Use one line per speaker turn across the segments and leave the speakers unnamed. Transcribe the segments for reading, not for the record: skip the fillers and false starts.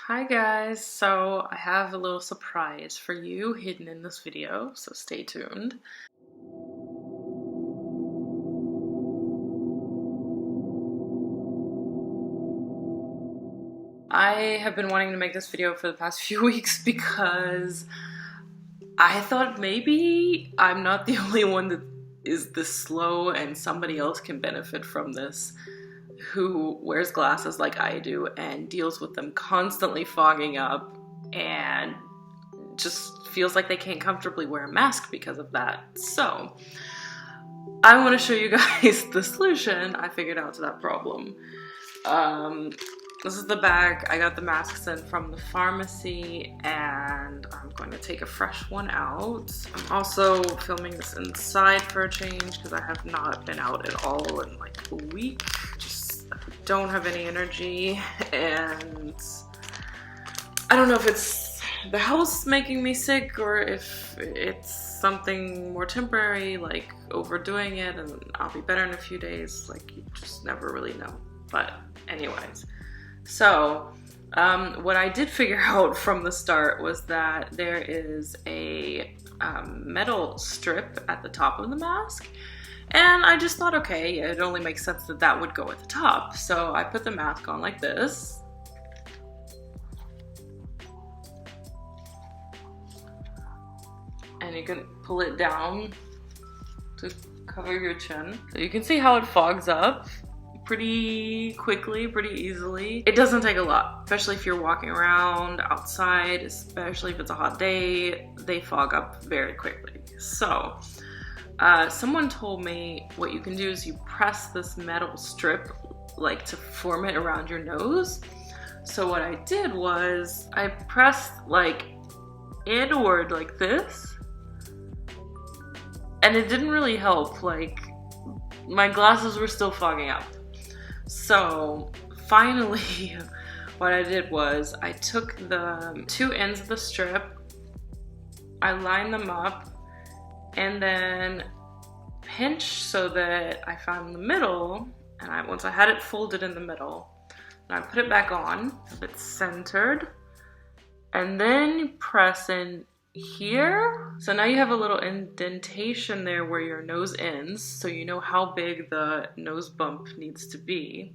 Hi guys, so I have a little surprise for you hidden in this video, so stay tuned. I have been wanting to make this video for the past few weeks because I thought maybe I'm not the only one that is this slow and somebody else can benefit from this who wears glasses like I do and deals with them constantly fogging up and just feels like they can't comfortably wear a mask because of that. So I want to show you guys the solution I figured out to that problem. This is the bag. I got the masks in from the pharmacy and I'm going to take a fresh one out. I'm also filming this inside for a change because I have not been out at all in like a week. Just don't have any energy and I don't know if it's the house making me sick or if it's something more temporary, like overdoing it and I'll be better in a few days. Like, you just never really know. But anyways, so what I did figure out from the start was that there is a metal strip at the top of the mask. And I just thought, okay, it only makes sense that that would go at the top. So I put the mask on like this. And you can pull it down to cover your chin. So you can see how it fogs up pretty quickly, pretty easily. It doesn't take a lot, especially if you're walking around outside, especially if it's a hot day, they fog up very quickly. So someone told me what you can do is you press this metal strip like to form it around your nose. So what I did was I pressed like inward like this, and it didn't really help. Like, my glasses were still fogging up. So finally what I did was I took the two ends of the strip, I lined them up, and then pinched so that I found the middle, and once I had it folded in the middle, I put it back on, it's centered, and then you press in here. So now you have a little indentation there where your nose ends, so you know how big the nose bump needs to be.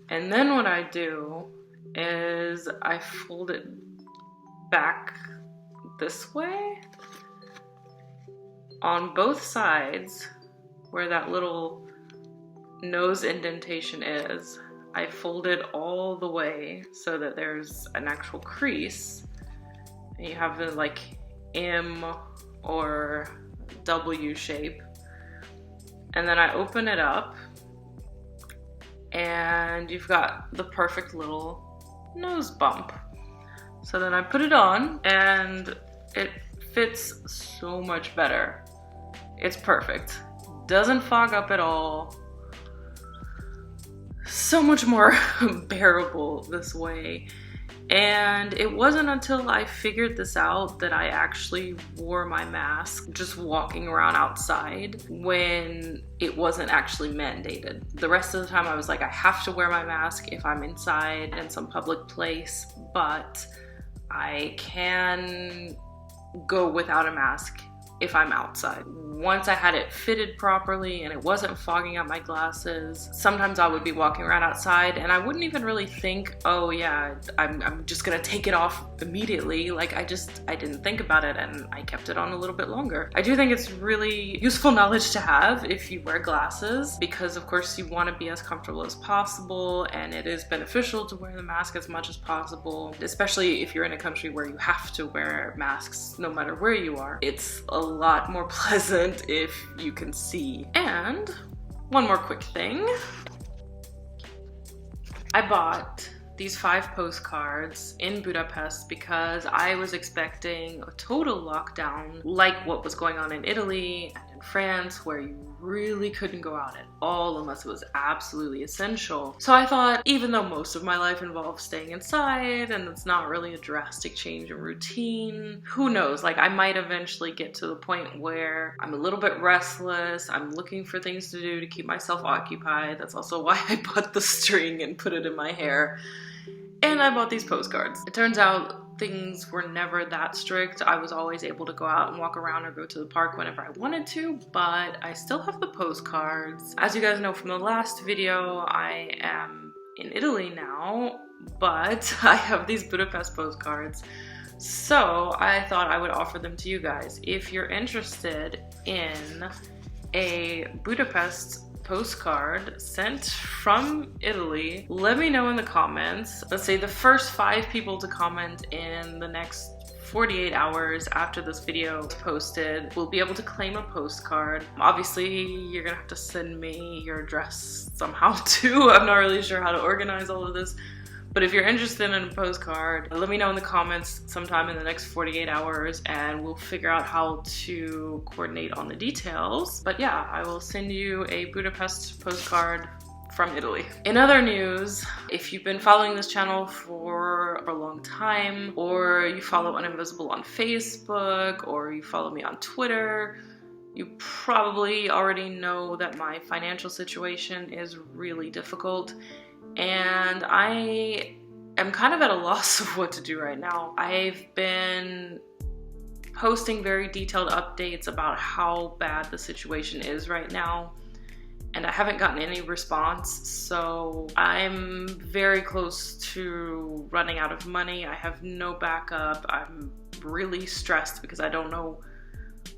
And then what I do is I fold it back this way on both sides where that little nose indentation is. I fold it all the way so that there's an actual crease. And you have the like M or W shape. And then I open it up and you've got the perfect little nose bump. So then I put it on and it fits so much better. It's perfect. Doesn't fog up at all. So much more bearable this way. And it wasn't until I figured this out that I actually wore my mask just walking around outside when it wasn't actually mandated. The rest of the time I was like, I have to wear my mask if I'm inside in some public place, but I can go without a mask if I'm outside. Once I had it fitted properly and it wasn't fogging up my glasses, sometimes I would be walking around outside and I wouldn't even really think, oh yeah, I'm just gonna take it off immediately. Like I didn't think about it and I kept it on a little bit longer. I do think it's really useful knowledge to have if you wear glasses, because of course you want to be as comfortable as possible, and it is beneficial to wear the mask as much as possible, especially if you're in a country where you have to wear masks no matter where you are. It's a lot more pleasant if you can see. And one more quick thing. I bought these 5 postcards in Budapest because I was expecting a total lockdown like what was going on in Italy and in France, where you really couldn't go out at all unless it was absolutely essential. So I thought, even though most of my life involves staying inside and it's not really a drastic change in routine, who knows, like I might eventually get to the point where I'm a little bit restless, I'm looking for things to do to keep myself occupied. That's also why I bought the string and put it in my hair. And I bought these postcards. It turns out things were never that strict. I was always able to go out and walk around or go to the park whenever I wanted to, but I still have the postcards. As you guys know from the last video, I am in Italy now, but I have these Budapest postcards. So I thought I would offer them to you guys. If you're interested in a Budapest postcard sent from Italy, let me know in the comments. Let's say the first 5 people to comment in the next 48 hours after this video is posted will be able to claim a postcard. Obviously, you're gonna have to send me your address somehow too. I'm not really sure how to organize all of this. But if you're interested in a postcard, let me know in the comments sometime in the next 48 hours and we'll figure out how to coordinate on the details. But yeah, I will send you a Budapest postcard from Italy. In other news, if you've been following this channel for a long time, or you follow Uninvisible on Facebook, or you follow me on Twitter, you probably already know that my financial situation is really difficult. And I am kind of at a loss of what to do right now. I've been posting very detailed updates about how bad the situation is right now, and I haven't gotten any response, so I'm very close to running out of money. I have no backup. I'm really stressed because I don't know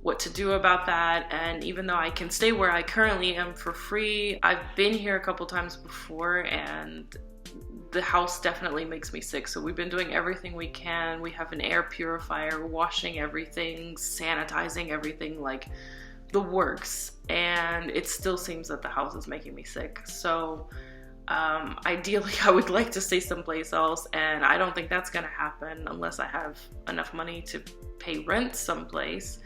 what to do about that, and even though I can stay where I currently am for free, I've been here a couple times before and the house definitely makes me sick. So we've been doing everything we can. We have an air purifier, washing everything, sanitizing everything, like the works, and it still seems that the house is making me sick. So ideally I would like to stay someplace else, and I don't think that's gonna happen unless I have enough money to pay rent someplace.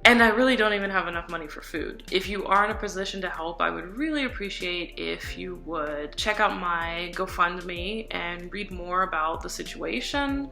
And I really don't even have enough money for food. If you are in a position to help, I would really appreciate if you would check out my GoFundMe and read more about the situation.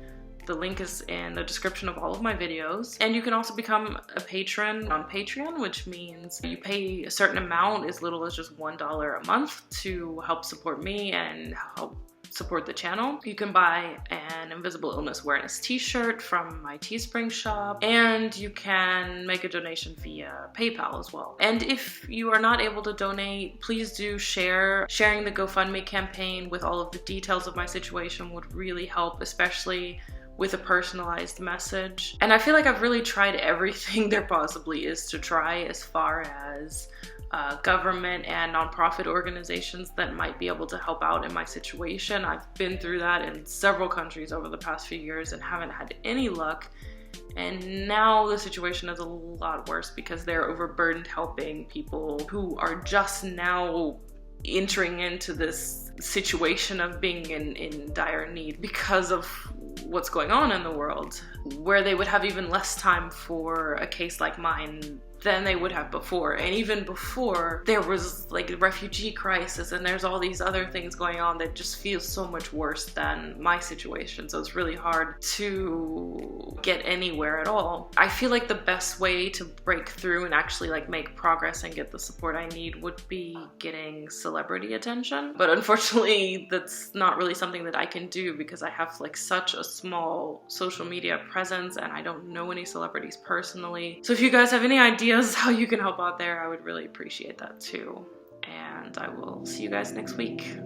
The link is in the description of all of my videos. And you can also become a patron on Patreon, which means you pay a certain amount, as little as just $1 a month, to help support me and help support the channel. You can buy an Invisible Illness Awareness t-shirt from my Teespring shop, and you can make a donation via PayPal as well. And if you are not able to donate, please do share. Sharing the GoFundMe campaign with all of the details of my situation would really help, especially with a personalized message. And I feel like I've really tried everything there possibly is to try, as far as government and nonprofit organizations that might be able to help out in my situation. I've been through that in several countries over the past few years and haven't had any luck. And now the situation is a lot worse because they're overburdened helping people who are just now entering into this situation of being in dire need because of what's going on in the world, where they would have even less time for a case like mine than they would have before. And even before, there was like the refugee crisis and there's all these other things going on that just feel so much worse than my situation. So it's really hard to get anywhere at all. I feel like the best way to break through and actually like make progress and get the support I need would be getting celebrity attention. But unfortunately, that's not really something that I can do because I have like such a small social media presence and I don't know any celebrities personally. So if you guys have any ideas how you can help out there, I would really appreciate that too. And I will see you guys next week.